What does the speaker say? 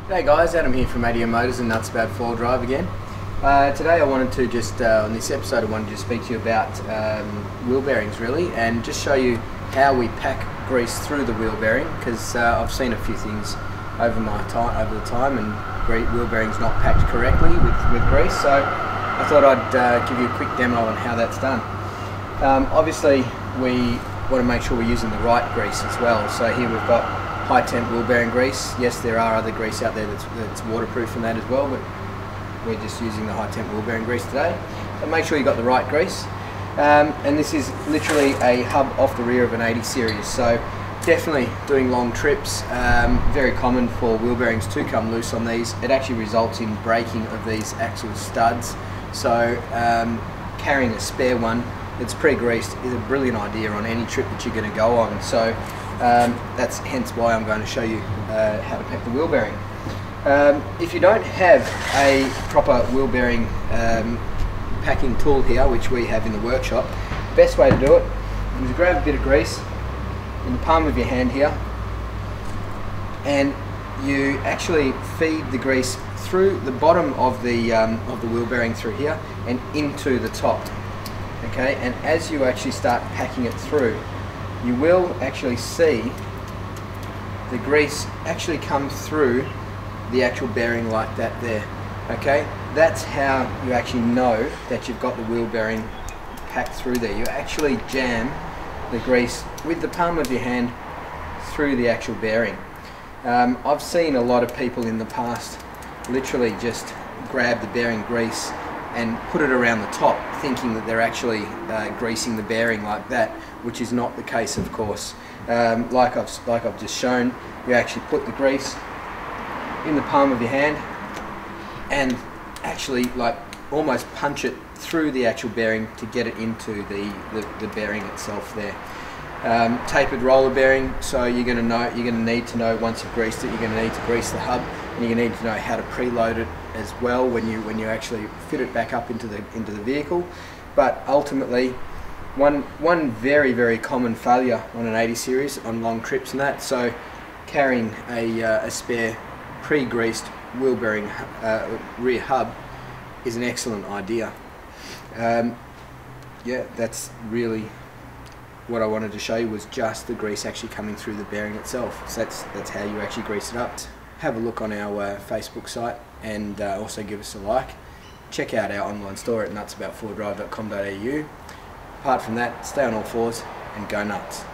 Hey guys, Adam here from ADM Motors and Nuts About 4 Drive again. Today I wanted to just, on this episode I wanted to speak to you about wheel bearings really, and just show you how we pack grease through the wheel bearing, because I've seen a few things over the time and wheel bearings not packed correctly with grease, so I thought I'd give you a quick demo on how that's done. Obviously we want to make sure we're using the right grease as well, so here we've got high temp wheel bearing grease. Yes, there are other grease out there that's waterproof and that as well, but we're just using the high temp wheel bearing grease today. So make sure you got the right grease. And this is literally a hub off the rear of an 80 series, so definitely doing long trips, very common for wheel bearings to come loose on these. It actually results in breaking of these axle studs, so carrying a spare one that's pre-greased is a brilliant idea on any trip that you're going to go on. So that's hence why I'm going to show you how to pack the wheel bearing. If you don't have a proper wheel bearing packing tool here, which we have in the workshop, the best way to do it is to grab a bit of grease in the palm of your hand here, and you actually feed the grease through the bottom of the wheel bearing through here and into the top. Okay, and as you actually start packing it through, you will actually see the grease actually come through the actual bearing like that there. Okay, that's how you actually know that you've got the wheel bearing packed through there. You actually jam the grease with the palm of your hand through the actual bearing. I've seen a lot of people in the past literally just grab the bearing grease and put it around the top, thinking that they're actually greasing the bearing like that, which is not the case, of course. Like I've just shown, you actually put the grease in the palm of your hand and actually like almost punch it through the actual bearing to get it into the bearing itself there. Tapered roller bearing, so you're going to need to know once you've greased it, you're going to need to grease the hub, and you're going to need to know how to preload it as well when you actually fit it back up into the vehicle. But ultimately, one very common failure on an 80 series on long trips and that, so carrying a spare pre-greased wheel bearing rear hub is an excellent idea. Yeah, that's really what I wanted to show you, was just the grease actually coming through the bearing itself. So that's how you actually grease it up. Have a look on our Facebook site, and also give us a like. Check out our online store at nutsabout4drive.com.au. Apart from that, stay on all fours and go nuts.